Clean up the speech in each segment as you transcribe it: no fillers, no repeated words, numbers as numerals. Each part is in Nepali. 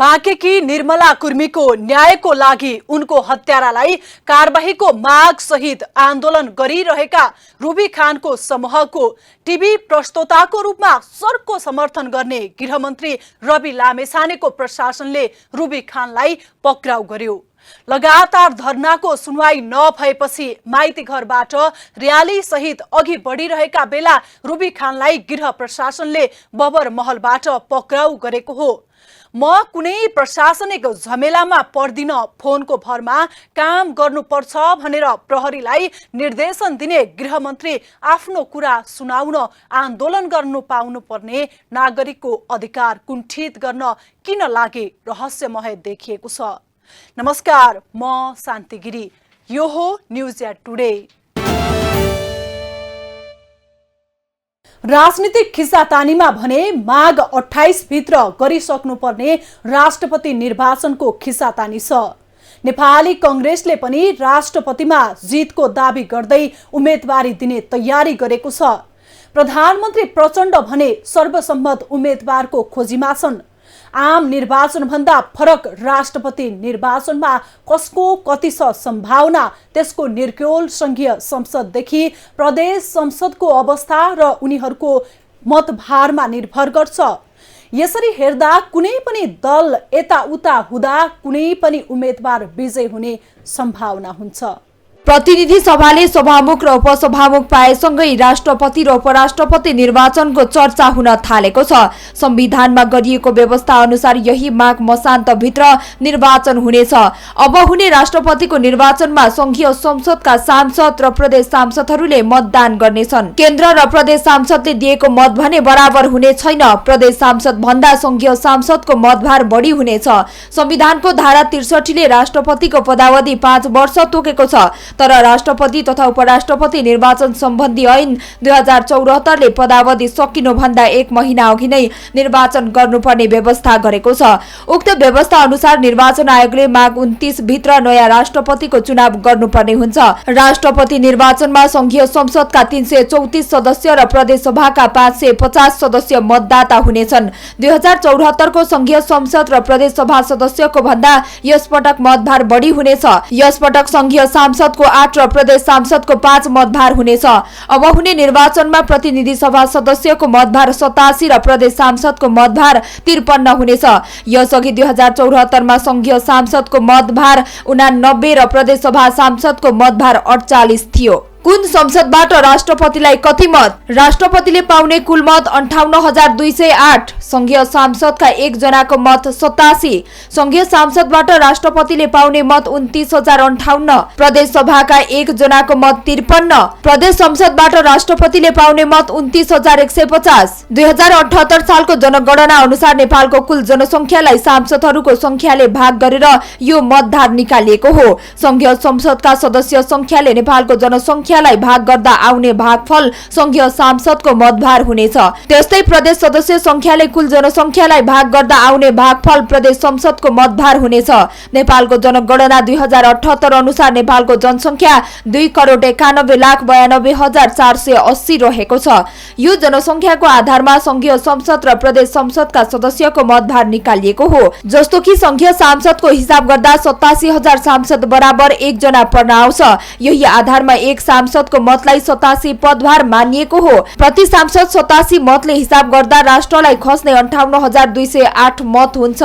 बाँकेकी निर्मला कुर्मीको न्यायको लागि उनको हत्यारालाई कारबाहीको माग सहित आन्दोलन गरिरहेका रुबी खानको समूहको टिभी प्रस्तोताको रूपमा सर्को समर्थन गर्ने गृहमन्त्री रवि लामेछानेको प्रशासनले रुबी खानलाई पक्राउ गर्यो। लगातार धरनाको सुनवाई नभएपछि माइती घरबाट र्याली सहित अघि बढिरहेका बेला रुबी खानलाई गृह प्रशासनले बबर महलबाट पक्राउ गरेको हो। म कुनै प्रशासनिक झमेलामा पर्दिन, फोनको भरमा काम गर्नुपर्छ भनेर प्रहरीलाई निर्देशन दिने गृहमन्त्री आफ्नो कुरा सुनाउन आन्दोलन गर्नु पाउनुपर्ने नागरिकको अधिकार कुण्ठित गर्न किन लागे रहस्यमय देखिएको छ। नमस्कार, म शान्ति गिरी। यो हो न्यूज एट टुडे। राजनीतिक खिस्सातानीमा भने माघ 28 भित्र गरिसक्नुपर्ने राष्ट्रपति निर्वाचनको खिस्सातानी छ। नेपाली कांग्रेसले पनि राष्ट्रपतिमा जितको दाबी गर्दै उम्मेदवारी दिने तयारी गरेको छ। प्रधानमन्त्री प्रचण्ड भने सर्वसम्मत उम्मेदवारको खोजीमा छन्। आम निर्वाचन भन्दा फरक राष्ट्रपति निर्वाचनमा कसको कति छ सम्भावना, त्यसको निर्क्योल संघीय संसददेखि प्रदेश संसदको अवस्था र उनीहरूको मतभारमा निर्भर गर्छ। यसरी हेर्दा कुनै पनि दल यताउता हुँदा कुनै पनि उम्मेदवार विजय हुने सम्भावना हुन्छ। प्रतिनिधि सभाले सभामुख र उपसभामुख पाएसँगै राष्ट्रपति र उपराष्ट्रपति निर्वाचनको चर्चा हुन थालेको छ। संविधानमा गरिएको व्यवस्था अनुसार यही माघ मसान्तभित्र निर्वाचन हुनेछ। अब हुने राष्ट्रपतिको निर्वाचनमा संघीय संसदका सांसद र प्रदेश सांसदहरूले मतदान गर्नेछन्। केन्द्र र प्रदेश सांसदले दिएको मत भने बराबर हुने छैन। प्रदेश सांसद भन्दा संघीय सांसदको मतभार बढी हुनेछ। संविधानको धारा 63 ले राष्ट्रपतिको पदावधि 5 वर्ष तोकेको छ, तर राष्ट्रपति तथा उपराष्ट्रपति निर्वाचन सम्बन्धी ऐन 2074 ले पदावधि सकिनुभन्दा 1 महिना अघि नै निर्वाचन गर्नुपर्ने व्यवस्था गरेको छ। उक्त व्यवस्था अनुसार निर्वाचन आयोगले माघ 29 भित्र नयाँ राष्ट्रपतिको चुनाव गर्नुपर्ने हुन्छ। राष्ट्रपति निर्वाचनमा संघीय संसदका 334 सदस्य र प्रदेश सभाका 550 सदस्य मतदाता हुनेछन्। 2074 को संघीय संसद र प्रदेश सभा सदस्यको भन्दा यसपटक मतभार बढी हुनेछ। यसपटक संघीय सांसदको 8 र प्रदेश सांसदको 5 मतभार हुनेछ। अब हुने निर्वाचनमा प्रतिनिधि सभा सदस्यको मतभार 87 र प्रदेश सांसदको मतभार 53 हुनेछ। यसअघि 2074 मा संघीय सांसदको मतभार 89 र प्रदेश सभा सांसदको मतभार 48 थियो। कुन संसदबाट राष्ट्रपतिलाई कति मत? राष्ट्रपतिले पाउने कुल मत 58,208, संघीय सांसदका 1 जनाको मत 87, संघीय सांसदबाट राष्ट्रपतिले पाउने मत 29,058, प्रदेश सभाका 1 जनाको मत 53, प्रदेश संसदबाट राष्ट्रपतिले पाउने मत 29,150। 2078 सालको जनगणना अनुसार नेपालको कुल जनसंख्यालाई सांसदहरूको संख्याले भाग गरेर यो मतधार निकालिएको हो। संघीय संसदका सदस्य संख्याले नेपालको जनसंख्या भाग गर्दा आउने भागफल संघीय सांसदको मतभार हुनेछ। त्यस्तै प्रदेश सदस्य संख्याले कुल जनसंख्यालाई भाग गर्दा आउने भागफल प्रदेश संसदको मतभार हुनेछ। नेपालको जनगणना 2078 अनुसार नेपालको जनसंख्या 2,91,92,480 रहेको छ। यो जनसंख्याको आधारमा संघीय संसद र प्रदेश संसदका सदस्यको मतभार निकालिएको हो। जस्तो कि संघीय सांसदको हिसाब गर्दा 87,000 सांसद बराबर 1 जना पर्न आउँछ। यही आधारमा एक सांसदको मतलाई 87 पदभार मानिएको हो। प्रति सांसद 87 मतले हिसाब गर्दा राष्ट्रलाई खस्ने 58,208 मत हुन्छ।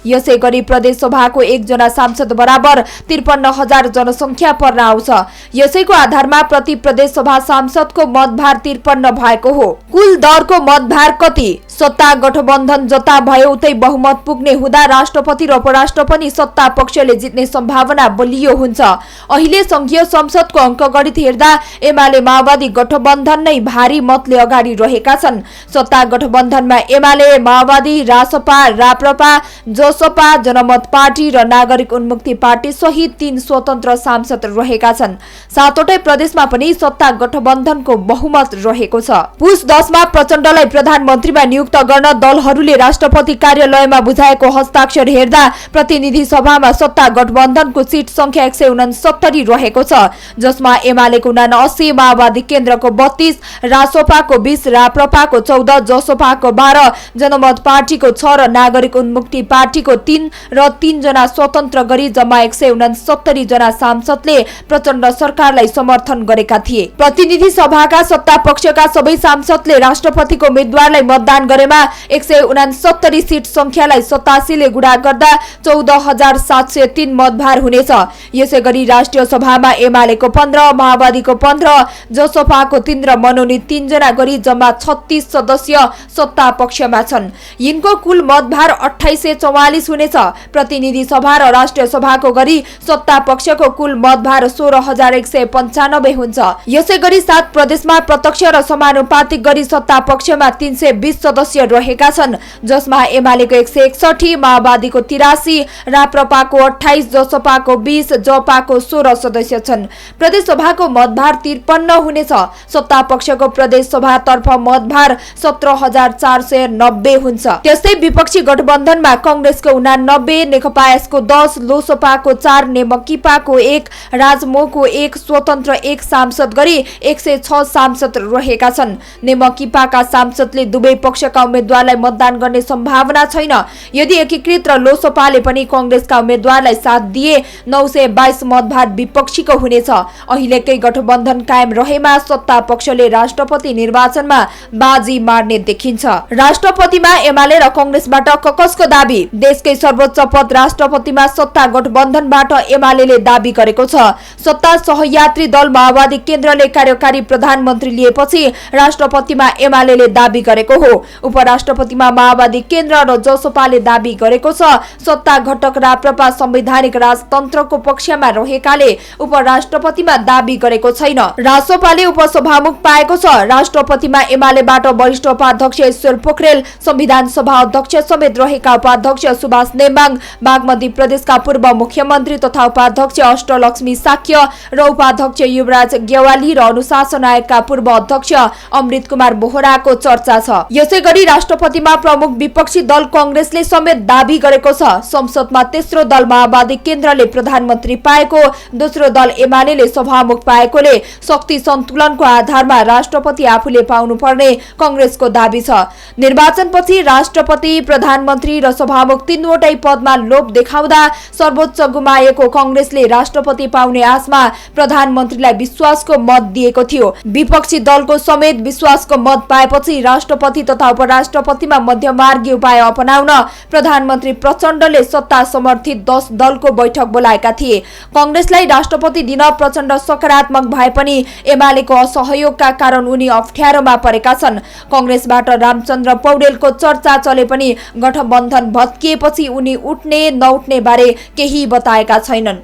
यसै गरी प्रदेश सभाको 1 जना सांसद बराबर 53,000 जनसंख्या पर्न आउँछ। यसैको आधारमा प्रति प्रदेश सभा सांसदको मतभार 53 भएको हो। कुल दरको मतभार कति? सत्ता गठबन्धन जता भयो उतै बहुमत पुग्ने हुँदा राष्ट्रपति र उपराष्ट्रपति सत्ता पक्षले जित्ने सम्भावना बलियो हुन्छ। अहिले संघीय संसदको अंकगणित हेर्दा एमाले माओवादी गठबन्धन नै भारी मतले अगाडि रहेका छन्। सत्ता गठबन्धनमा एमाले, माओवादी, रासपा, राप्रपा, जसपा, जनमत पार्टी र नागरिक उन्मुक्ति पार्टी सहित 3 स्वतन्त्र सांसद रहेका छन्। 7वटै प्रदेशमा पनि सत्ता गठबन्धनको बहुमत रहेको छ। पुस 10 मा प्रचण्डलाई प्रधानमन्त्रीमा नियुक्त गर्न दलहरूले राष्ट्रपति कार्यालयमा बुझाएको हस्ताक्षर हेर्दा प्रतिनिधि सभामा सत्ता गठबन्धनको सीट संख्या 169 रहेको छ, जसमा एमालेको 179, माओवादी केन्द्रको 32, रासोपाको 20, राप्रपाको 14, जसोपाको 12, जनमत पार्टीको 6 र नागरिक उन्मुक्ति पार्टीको 3 र 3 जना स्वतन्त्र गरी जम्मा 169 जना सांसदले प्रचण्ड सरकारलाई समर्थन गरेका थिए। प्रतिनिधि सभाका सत्ता पक्षका सबै सांसदले राष्ट्रपतिको उम्मेद्वारलाई मतदान गरेमा 169 सीट संख्यालाई 87 ले गुणा गर्दा 14,703 मतभार हुनेछ। यसैगरी राष्ट्रिय सभामा एमालेको 15, माओवादीको 15, जसपाको 3 र मनोनित 3 जना गरी जम्मा 36 सदस्य सत्ता पक्षमा छन्। यिनको कुल मतभार 2844 हुनेछ। प्रतिनिधि सभा र राष्ट्रिय सभाको गरी सत्ता पक्षको कुल मतभार 16,195 हुन्छ। यसैगरी 7 प्रदेशमा प्रत्यक्ष र समानुपातिक गरी सत्ता पक्षमा 320 सदस्य रहेका छन्, जसमा एमालेको 161, माओवादीको 83, राप्रपाको 28, जसपाको 20, जपाको 16 सदस्य छन्। प्रदेश सभाको मतभार 53 हुनेछ। सत्ता पक्षको प्रदेश सभातर्फ मतभार 17,490 हुन्छ। त्यस्तै विपक्षी गठबन्धनमा कंग्रेसको 89, नेकपा एसको 10, लोसपाको 4, नेमकिपाको 1, राजमोको 1, स्वतन्त्र 1 सांसद गरी 106 सांसद रहेका छन्। नेमकिपाका सांसदले दुवै पक्षका उम्मेद्वारलाई मतदान गर्ने सम्भावना छैन। यदि एकीकृत र लोसपाले पनि कंग्रेसका उम्मेद्वारलाई साथ दिए 922 मतभार विपक्षीको हुनेछ। अहिलेकै गठबन्धन कायम रहेमा सत्ता पक्षले राष्ट्रपति निर्वाचनमा बाजी मार्ने देखिन्छ। राष्ट्रपतिमा एमाले र कंग्रेसबाट कसको दाबी? देशकै सर्वोच्च पद राष्ट्रपतिमा सत्ता गठबन्धनबाट एमाले दाबी गरेको छ। सत्ता सहयात्री दल माओवादी केन्द्रले कार्यकारी प्रधानमन्त्री लिएपछि राष्ट्रपतिमा एमाले दाबी गरेको हो। उपराष्ट्रपतिमा माओवादी केन्द्र र जसपाले दाबी गरेको छ। सत्ता घटक राप्रपा संवैधानिक राजतन्त्रको पक्षमा रहेकाले उपराष्ट्रपतिमा दाबी गरेको छैन। रासोपाले उपसभामुख पाएको छ। राष्ट्रपतिमा एमालेबाट वरिष्ठ उपाध्यक्ष ईश्वर पोखरेल, संविधान सभा अध्यक्ष समेत रहेका उपाध्यक्ष सुभाष नेम्बाङ, बागमती प्रदेशका पूर्व मुख्यमन्त्री तथा उपाध्यक्ष अष्टलक्ष्मी साक्य र उपाध्यक्ष युवराज गेवाली र अनुशासन आयोगका पूर्व अध्यक्ष अमृत कुमार बोहराको चर्चा छ। यसैगरी राष्ट्रपतिमा प्रमुख विपक्षी दल कंग्रेसले समेत दाबी गरेको छ। संसदमा तेस्रो दल माओवादी केन्द्रले प्रधानमन्त्री पाएको, दोस्रो दल एमाले सभामुख पाएकोले शक्ति सन्तुलनको आधारमा राष्ट्रपति आफूले पाउनुपर्ने कंग्रेसको दाबी छ। निर्वाचनपछि राष्ट्रपति, प्रधानमन्त्री र सभामुख तीनवटै पदमा लोभ देखाउँदा सर्वोच्च गुमाएको कंग्रेसले राष्ट्रपति पाउने आशमा प्रधानमन्त्रीलाई विश्वासको मत दिएको थियो। विपक्षी दलको समेत विश्वासको मत पाएपछि राष्ट्रपति तथा उपराष्ट्रपतिमा मध्यमार्गी उपाय अपनाउन प्रधानमन्त्री प्रचण्डले सत्ता समर्थित 10 दलको बैठक बोलाएका थिए। कंग्रेसलाई राष्ट्रपति दिन प्रचण्ड सकारात्मक भए पनि एमालेको असहयोगका कारण उनी अप्ठ्यारोमा परेका छन्। कंग्रेसबाट रामचन्द्र पौडेलको चर्चा चले पनि गठबन्धन भत्किएपछि उनी उठ्ने नउठ्ने बारे केही बताएका छैनन्।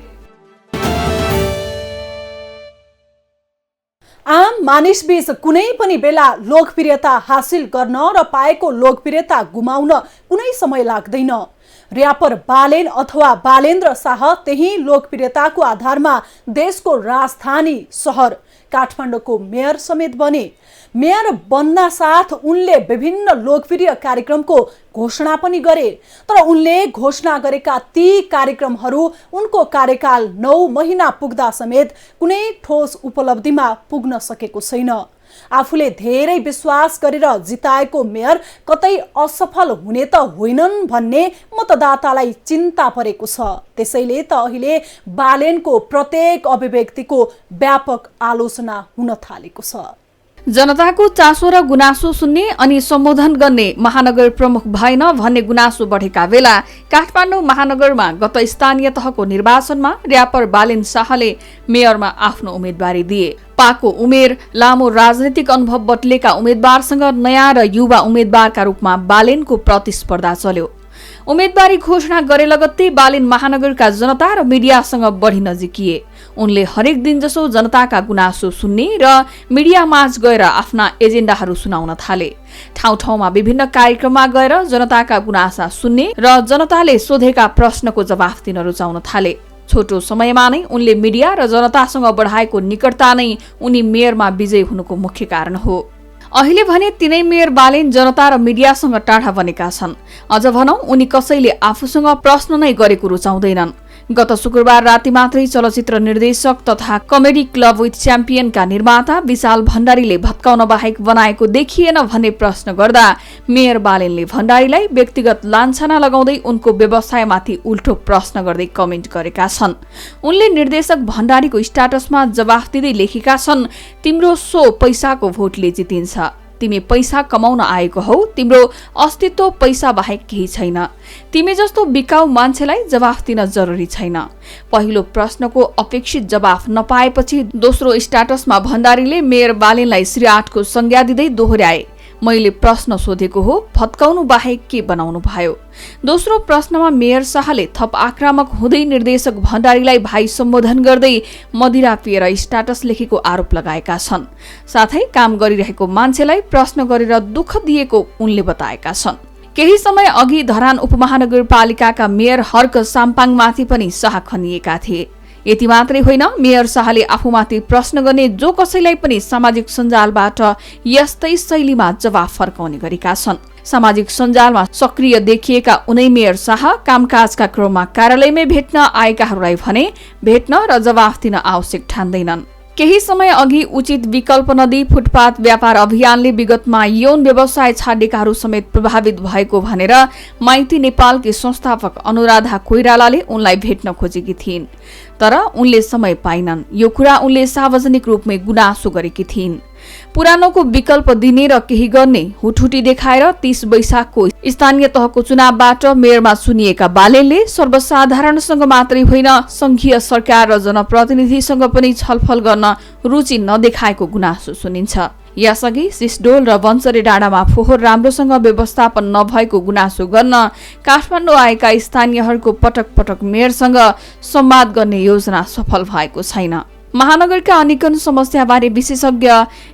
आम मानिसबीच कुनै पनि बेला लोकप्रियता हासिल गर्न र पाएको लोकप्रियता गुमाउन कुनै समय लाग्दैन। र्यापर बालेन अथवा बालेन्द्र शाह त्यही लोकप्रियताको आधारमा देशको राजधानी सहर काठमाडौँको मेयर समेत बने। मेयर बन्ना साथ उनले विभिन्न लोकप्रिय कार्यक्रमको घोषणा पनि गरे, तर उनले घोषणा गरेका ती कार्यक्रमहरू उनको कार्यकाल 9 महिना पुग्दा समेत कुनै ठोस उपलब्धिमा पुग्न सकेको छैन। आफूले धेरै विश्वास गरेर जिताएको मेयर कतै असफल हुने त होइनन् भन्ने मतदातालाई चिन्ता परेको छ। त्यसैले त अहिले बालेनको प्रत्येक अभिव्यक्तिको व्यापक आलोचना हुन थालेको छ। जनताको चासो र गुनासो सुन्ने अनि सम्बोधन गर्ने महानगर प्रमुख भएन भन्ने गुनासो बढेका बेला काठमाडौँ महानगरमा गत स्थानीय तहको निर्वाचनमा र्यापर बालेन शाहले मेयरमा आफ्नो उम्मेदवारी दिए। पाको उमेर, लामो राजनीतिक अनुभव बटुलेका उम्मेद्वारसँग नयाँ र युवा उम्मेद्वारका रूपमा बालेनको प्रतिस्पर्धा चल्यो। उम्मेदवारी घोषणा गरे लगत्तै बालेन महानगरका जनता र मिडियासँग बढी नजिकिए। उनले हरेक दिन जसो जनताका गुनासो सुन्ने र मिडियामाझ गएर आफ्ना एजेन्डाहरू सुनाउन थाले। ठाउँ ठाउँमा विभिन्न कार्यक्रममा गएर जनताका गुनासा सुन्ने र जनताले सोधेका प्रश्नको जवाफ दिन रुचाउन थाले। छोटो समयमा नै उनले मिडिया र जनतासँग बढाएको निकटता नै उनी मेयरमा विजयी हुनुको मुख्य कारण हो। अहिले भने तिनै मेयर बालेन जनता र मिडियासँग टाढा बनेका छन्। अझ भनौं उनी कसैले आफूसँग प्रश्न नै गरेको रुचाउँदैनन्। गत शुक्रबार राति मात्रै चलचित्र निर्देशक तथा कमेडी क्लब विथ च्याम्पियनका निर्माता विशाल भण्डारीले भत्काउन बाहेक बनाएको देखिएन भन्ने प्रश्न गर्दा मेयर बालेनले भण्डारीलाई व्यक्तिगत लान्छना लगाउँदै उनको व्यवसायमाथि उल्टो प्रश्न गर्दै कमेन्ट गरेका छन्। उनले निर्देशक भण्डारीको स्ट्याटसमा जवाफ दिँदै लेखेका छन्, तिम्रो सो पैसाको भोटले जितिन्छ, तिमी पैसा कमाउन आएको हौ, तिम्रो अस्तित्व पैसा बाहेक केही छैन, तिमी जस्तो बिकाउ मान्छेलाई जवाफ दिन जरुरी छैन। पहिलो प्रश्नको अपेक्षित जवाफ नपाएपछि दोस्रो स्ट्याटसमा भण्डारीले मेयर बालेनलाई श्री 8 को संज्ञा दिँदै दोहोर्याए, मैले प्रश्न सोधेको हो, भत्काउनु बाहेक के बनाउनु भयो। दोस्रो प्रश्नमा मेयर शाहले थप आक्रामक हुँदै निर्देशक भण्डारीलाई भाइ सम्बोधन गर्दै मदिरा पिएर स्ट्याटस लेखेको आरोप लगाएका छन्। साथै काम गरिरहेको मान्छेलाई प्रश्न गरेर दुःख दिएको उनले बताएका छन्। केही समय अघि धरान उपमहानगरपालिकाका मेयर हर्क साम्पाङमाथि पनि शाह खनिएका थिए। यति मात्रै होइन, मेयर शाहले आफूमाथि प्रश्न गर्ने जो कसैलाई पनि सामाजिक सञ्जालबाट यस्तै शैलीमा जवाफ फर्काउने गरेका छन्। सामाजिक सञ्जालमा सक्रिय देखिएका उनै मेयर शाह कामकाजका क्रममा कार्यालयमै भेट्न आएकाहरूलाई भने भेट्न र जवाफ दिन आवश्यक ठान्दैनन्। केही समय अघि उचित विकल्प नदिई फुटपाथ व्यापार अभियानले विगतमा यौन व्यवसाय छाडेकाहरू समेत प्रभावित भएको भनेर माइती नेपालकी संस्थापक अनुराधा कोइरालाले उनलाई भेट्न खोजेकी थिइन्, तर उनले समय पाइनन्। यो कुरा उनले सार्वजनिक रूपमै गुनासो गरेकी थिइन्। पुरानोको विकल्प दिने र केही गर्ने हुटहुटी देखाएर 30 वैशाखको स्थानीय तहको चुनावबाट मेयरमा चुनिएका बालेनले सर्वसाधारणसँग मात्रै होइन, संघीय सरकार र जनप्रतिनिधिसँग पनि छलफल गर्न रुचि नदेखाएको गुनासो सुनिन्छ। यसअघि सिसडोल र वन्चरे डाँडामा फोहोर राम्रोसँग व्यवस्थापन नभएको गुनासो गर्न काठमाडौँ आएका स्थानीयहरूको पटक पटक मेयरसँग संवाद गर्ने योजना सफल भएको छैन। महानगरका अनेकन समस्याबारे विशेषज्ञ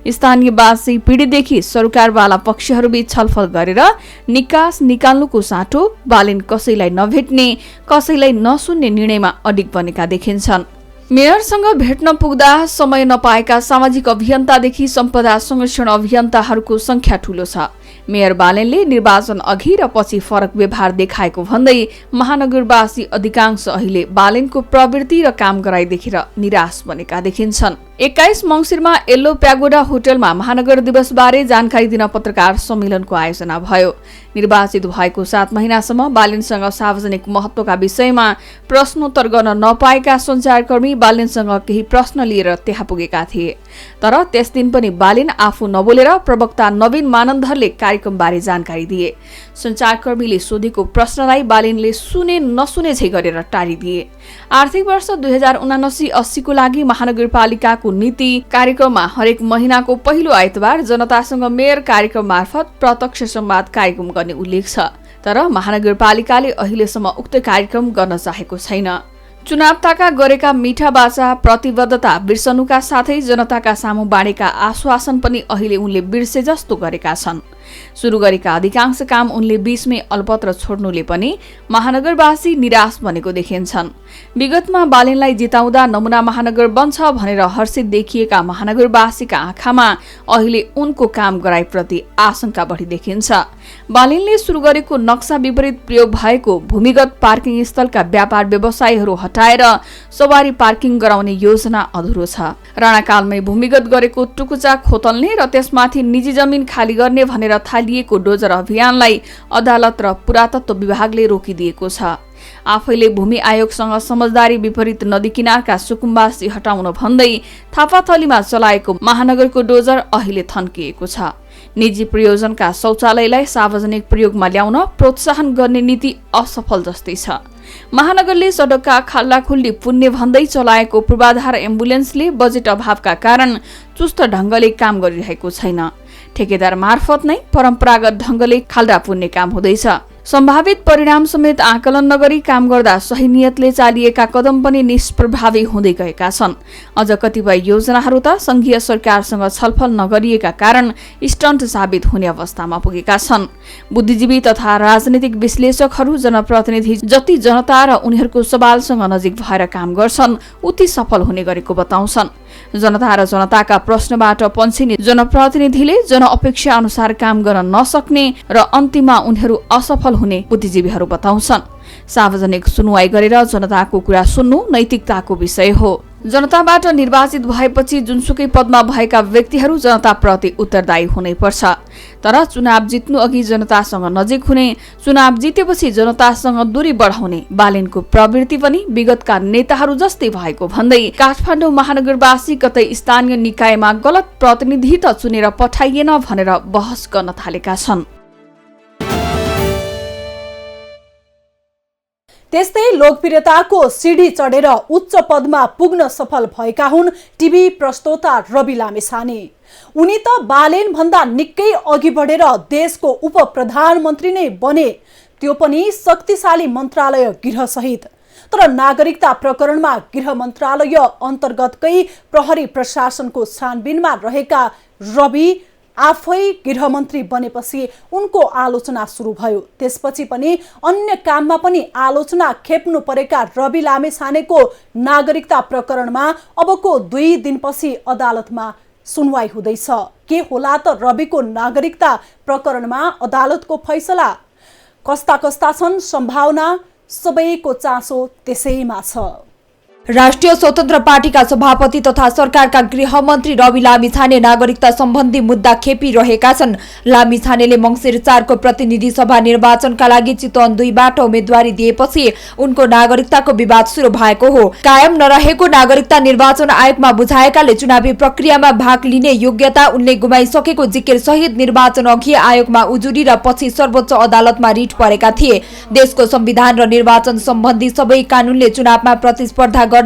स्थानीयवासी पीडितदेखि सरकारवाला पक्षहरूबीच छलफल गरेर निकास निकाल्नुको साटो बालेन कसैलाई नभेट्ने, कसैलाई नसुन्ने निर्णयमा अडिग बनेका देखिन्छन्। मेयरसँग भेट्न पुग्दा समय नपाएका सामाजिक अभियन्तादेखि सम्पदा संरक्षण अभियन्ताहरूको संख्या ठूलो छ। मेयर बालेनले निर्वाचन अघि र पछि फरक व्यवहार देखाएको भन्दै महानगरवासी अधिकांश अहिले बालेनको प्रवृत्ति र काम गराइ देखेर निराश बनेका देखिन्छन्। 21 मङ्सिरमा येल्लो प्यागोडा होटलमा महानगर दिवसबारे जानकारी दिन पत्रकार सम्मेलनको आयोजना भयो। निर्वाचित भएको 7 महिनासम्म बालेनसँग सार्वजनिक महत्वका विषयमा प्रश्नोत्तर गर्न नपाएका सञ्चारकर्मी बालेनसँग केही प्रश्न लिएर त्यहाँ पुगेका थिए। तर त्यस दिन पनि बालेन आफू नबोलेर प्रवक्ता नवीन मानन्दरले कार्यक्रमबारे जानकारी दिए। सञ्चारकर्मीले सोधेको प्रश्नलाई बालेनले सुने नसुने झै गरेर टारिदिए। आर्थिक वर्ष 2079-80 को लागि महानगरपालिकाको नीति कार्यक्रममा हरेक महिनाको पहिलो आइतबार जनतासँग मेयर कार्यक्रम मार्फत प्रत्यक्ष संवाद कार्यक्रम गर्ने उल्लेख छ, तर महानगरपालिकाले अहिलेसम्म उक्त कार्यक्रम गर्न चाहेको छैन। चुनावताका गरेका मिठा बाचा प्रतिबद्धता बिर्सनुका साथै जनताका सामु बाँडेका आश्वासन पनि अहिले उनले बिर्से जस्तो गरेका छन्। सुरु गरेका अधिकांश काम उनले बीचमै अलपत्र छोड्नुले पनि महानगरवासी निराश बनेको देखिन्छन्। विगतमा बालेनलाई जिताउँदा नमुना महानगर बन्छ भनेर हर्षित देखिएका महानगरवासीका आँखामा अहिले उनको काम गराइप्रति आशंका बढी देखिन्छ। बालेनले सुरु गरेको नक्सा विपरीत प्रयोग भएको भूमिगत पार्किङ स्थलका व्यापार व्यवसायीहरू हटाएर सवारी पार्किङ गराउने योजना अधुरो छ। राणाकालमै भूमिगत गरेको टुकुचा खोतल्ने र त्यसमाथि निजी जमिन खाली गर्ने भनेर थालिएको डोजर अभियानलाई अदालत र पुरातत्व विभागले रोकिदिएको छ। आफैले भूमि आयोगसँग समझदारी विपरीत नदी किनारका सुकुम्बासी हटाउन भन्दै थापाथलीमा चलाएको महानगरको डोजर अहिले थन्किएको छ। निजी प्रयोजनका शौचालयलाई सार्वजनिक प्रयोगमा ल्याउन प्रोत्साहन गर्ने नीति असफल जस्तै छ। महानगरले सडकका खाल्डाखुल्डी पुन्ने भन्दै चलाएको पूर्वाधार एम्बुलेन्सले बजेट अभावका कारण चुस्त ढंगले काम गरिरहेको छैन। ठेकेदार मार्फत नै परम्परागत ढंगले खाल्डा पुन्ने काम हुँदैछ। सम्भावित परिणाम समेत आकलन नगरी काम गर्दा सही नियतले चालिएका कदम पनि निष्प्रभावी हुँदै गएका छन्। अझ कतिपय योजनाहरू त संघीय सरकारसँग छलफल नगरिएका कारण स्टन्ट साबित हुने अवस्थामा पुगेका छन्। बुद्धिजीवी तथा राजनीतिक विश्लेषकहरू जनप्रतिनिधि जति जनता र उनीहरूको सवालसँग नजिक भएर काम गर्छन् उति सफल हुने गरेको बताउँछन्। जनता र जनताका प्रश्नबाट पन्छिने जनप्रतिनिधिले जनअपेक्षा अनुसार काम गर्न नसक्ने र अन्तिममा उनीहरू असफल हुने बुद्धिजीवीहरू बताउँछन्। सार्वजनिक सुनवाई गरेर जनताको कुरा सुन्नु नैतिकताको विषय हो। जनताबाट निर्वाचित भएपछि जुनसुकै पदमा भएका व्यक्तिहरू जनताप्रति उत्तरदायी हुनैपर्छ। तर चुनाव जित्नु अघि जनतासँग नजिक हुने, चुनाव जितेपछि जनतासँग दूरी बढाउने बालेनको प्रवृत्ति पनि विगतका नेताहरू जस्तै भएको भन्दै काठमाडौँ महानगरवासी कतै स्थानीय निकायमा गलत प्रतिनिधि त चुनेर पठाइएन भनेर बहस गर्न थालेका छन्। त्यस्तै लोकप्रियताको सिडी चढेर उच्च पदमा पुग्न सफल भएका हुन् टिभी प्रस्तोता रवि लामिछाने। उनी त बालेन भन्दा निकै अघि बढेर देशको उप प्रधानमन्त्री नै बने, त्यो पनि शक्तिशाली मन्त्रालय गृहसहित। तर नागरिकता प्रकरणमा गृह मन्त्रालय अन्तर्गतकै प्रहरी प्रशासनको छानबिनमा रहेका रवि आफै गृहमन्त्री बनेपछि उनको आलोचना सुरु भयो। त्यसपछि पनि अन्य काममा पनि आलोचना खेप्नु परेका रवि लामिछानेको नागरिकता प्रकरणमा अबको 2 दिनपछि अदालतमा सुनवाई हुँदैछ। के होला त रविको नागरिकता प्रकरणमा अदालतको फैसला? कस्ता कस्ता छन् सम्भावना? सबैको चासो त्यसैमा छ। राष्ट्रिय स्वतन्त्र पार्टीका सभापति तथा सरकारका गृहमन्त्री रवि लामिछाने नागरिकता सम्बन्धी मुद्दा खेपिरहेका छन्। लामिछानेले मङ्सिर 4 को प्रतिनिधि सभा निर्वाचनका लागि चितवन 2 बाट उम्मेदवारी दिएपछि उनको नागरिकताको विवाद सुरु भएको हो। कायम नरहेको नागरिकता निर्वाचन आयोगमा बुझाएकाले चुनावी प्रक्रियामा भाग लिने योग्यता उनले गुमाइसकेको जिकिर सहित निर्वाचन अघि आयोगमा उजुरी र पछि सर्वोच्च अदालतमा रिट परेका थिए। देशको संविधान र निर्वाचन सम्बन्धी सबै कानूनले चुनावमा प्रतिस्पर्धा गर्न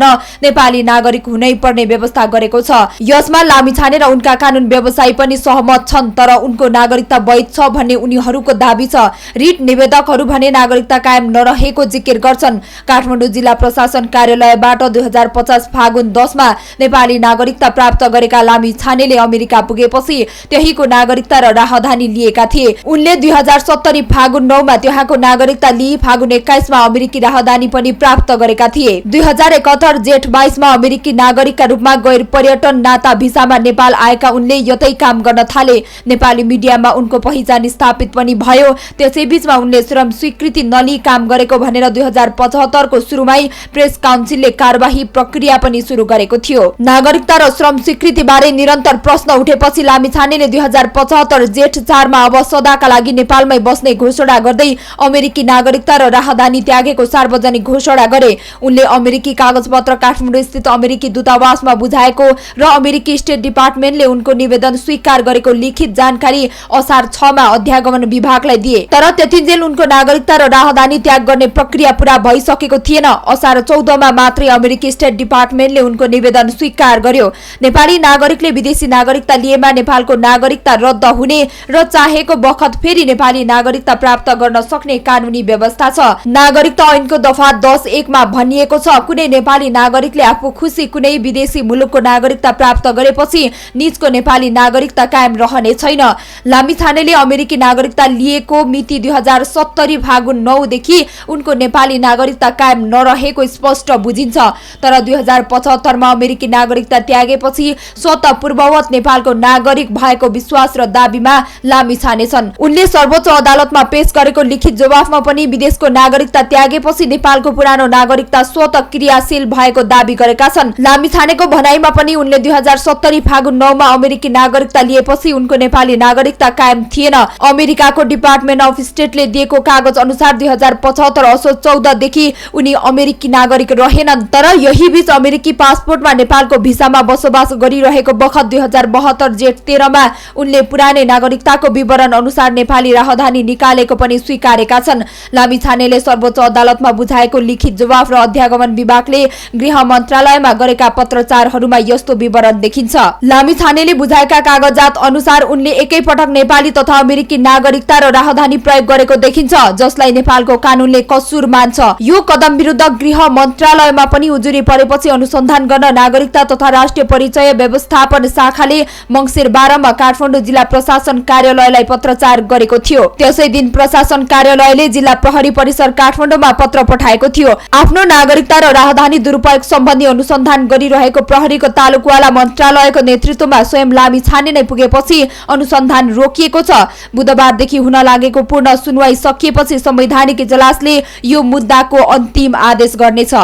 नेपाली नागरिक हुनै पर्ने व्यवस्था गरेको छ। यसमा लामिछाने र उनका कानून व्यवसायी पनि सहमत छन्, तर उनको नागरिकता वैध छ भन्ने उनीहरूको दाबी छ। रिट निवेदकहरू भने नागरिकता कायम नरहेको जिकिर गर्छन्। काठमाडौँ जिल्ला प्रशासन कार्यालयबाट 2050 फागुन 10 मा नेपाली नागरिकता प्राप्त गरेका लामिछानेले अमेरिका पुगेपछि त्यहीको नागरिकता र राहदानी लिएका थिए। उनले 2070 फागुन 9 मा त्यहाँको नागरिकता लिई फागुन 21 मा अमेरिकी राहदानी पनि प्राप्त गरेका थिए। 2071 जेठ 22 मा अमेरिकी नागरिकका रूपमा गैर पर्यटन नाता भिसामा नेपाल आएका उनले यतै काम गर्न थाले। नेपाली मिडियामा उनको पहिचान स्थापित पनि भयो। त्यसैबीचमा उनले श्रम स्वीकृति नलिई काम गरेको भनेर 2075 को सुरुमै प्रेस काउन्सिलले कारबाही प्रक्रिया पनि सुरु गरेको थियो। नागरिकता र श्रम स्वीकृति बारे निरन्तर प्रश्न उठेपछि लामिछानेले 2075 जेठ 4 मा अब सदाका लागि नेपालमै बस्ने घोषणा गर्दै अमेरिकी नागरिकता र राहदानी त्यागेको सार्वजनिक घोषणा गरे। उनले अमेरिकी कागजपत्र काठमाडौँ स्थित अमेरिकी दूतावासमा बुझाएको र अमेरिकी स्टेट डिपार्टमेन्टले उनको निवेदन स्वीकार गरेको लिखित जानकारी असार 6 मा अध्यागमन विभागलाई दिए। तर त्यतिन्जेल उनको नागरिकता र राहदानी त्याग गर्ने प्रक्रिया पूरा भइसकेको थिएन। असार 14 मा मात्रै अमेरिकी स्टेट डिपार्टमेन्टले उनको निवेदन स्वीकार गर्यो। नेपाली नागरिकले विदेशी नागरिकता लिएमा नेपालको नागरिकता रद्द हुने र चाहेको बखत फेरि नेपाली नागरिकता प्राप्त गर्न सक्ने कानूनी व्यवस्था छ। नागरिकता ऐनको दफा 10(1) मा भनिएको छ, कुनै नेपाली नागरिकले आफू खुसी कुनै विदेशी मुलुकको नागरिकता प्राप्त गरेपछि निजको नेपाली नागरिकता कायम रहने छैन। लामिछानेले अमेरिकी नागरिकता लिएको मिति 2070 फागुन 9 देखि उनको नेपाली नागरिकता कायम नरहेको स्पष्ट बुझिन्छ। तर 2075 मा अमेरिकी नागरिकता त्यागेपछि स्वतः पूर्ववत नेपालको नागरिक भएको विश्वास र दाबीमा लामिछाने छन्। उनले सर्वोच्च अदालतमा पेश गरेको लिखित जवाफमा पनि विदेशको नागरिकता त्यागेपछि नेपालको पुरानो नागरिकता स्वतः क्रियाशील भएको दाबी गरेका छन्। लामिछानेको भनाइमा पनि उनले 2070 फागुन 9 मा अमेरिकी नागरिकता लिएपछि उनको नेपाली नागरिकता कायम थिएन। अमेरिकाको डिपार्टमेन्ट अफ स्टेटले दिएको कागज अनुसार 2075 असोज 14 देखि उनी अमेरिकी नागरिक रहेनन्। तर यही बीच अमेरिकी पासपोर्टमा नेपालको भिसामा बसोबास गरिरहेको बखत 2072 जेठ 13 मा उनले पुरानै नागरिकताको विवरण अनुसार नेपाली राहदानी निकालेको पनि स्वीकारेका छन्। लामिछानेले सर्वोच्च अदालतमा बुझाएको लिखित जवाफ र अध्यागमन विभागले गृह मन्त्रालयमा गरेका पत्रचारहरूमा यस्तो विवरण देखिन्छ। लामिछानेले बुझाएका कागजात अनुसार उनले एकैपटक नेपाली तथा अमेरिकी नागरिकता र राहदानी प्रयोग गरेको देखिन्छ, जसलाई नेपालको कानूनले कसूर मान्छ। यो कदम विरुद्ध गृह मन्त्रालयमा पनि उजुरी परेपछि अनुसन्धान गर्न नागरिकता तथा राष्ट्रिय परिचय व्यवस्थापन शाखाले मङ्सिर 12 मा काठमाडौँ जिल्ला प्रशासन कार्यालयलाई पत्रचार गरेको थियो। त्यसै दिन प्रशासन कार्यालयले जिल्ला प्रहरी परिसर काठमाडौँमा पत्र पठाएको थियो। आफ्नो नागरिकता र राहदानी दुरुपयोग सम्बन्धी अनुसन्धान गरिरहेको प्रहरीको तालुकवाला मन्त्रालयको नेतृत्वमा स्वयं लामी छाने नै पुगेपछि अनुसन्धान रोकिएको छ। बुधबारदेखि हुन लागेको पूर्ण सुनवाई सकिएपछि संवैधानिक इजलासले यो मुद्दाको अन्तिम आदेश गर्नेछ।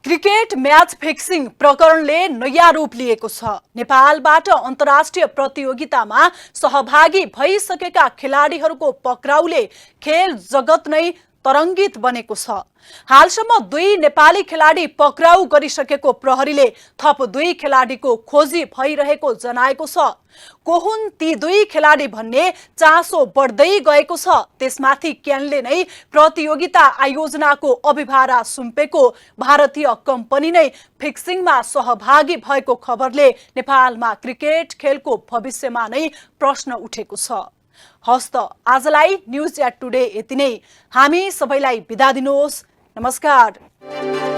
क्रिकेट म्याच फिक्सिङ प्रकरणले नयाँ रूप लिएको छ। नेपालबाट अन्तर्राष्ट्रिय प्रतियोगितामा सहभागी भइसकेका खेलाडीहरूको पक्राउले खेल जगत नै तरङ्गित बनेको छ। हालसम्म 2 नेपाली खेलाडी पक्राउ गरिसकेको प्रहरीले थप 2 खेलाडीको खोजी भइरहेको जनाएको छ। को हुन् ती 2 खेलाडी भन्ने चासो बढ्दै गएको छ। त्यसमाथि क्यानले नै प्रतियोगिता आयोजनाको अभिभारा सुम्पेको भारतीय कम्पनी नै फिक्सिङमा सहभागी भएको खबरले नेपालमा क्रिकेट खेलको भविष्यमा नै प्रश्न उठेको छ। हस्त आजलाई न्यूज एट टुडे यति नै। हामी सबैलाई बिदा दिनुहोस्। नमस्कार।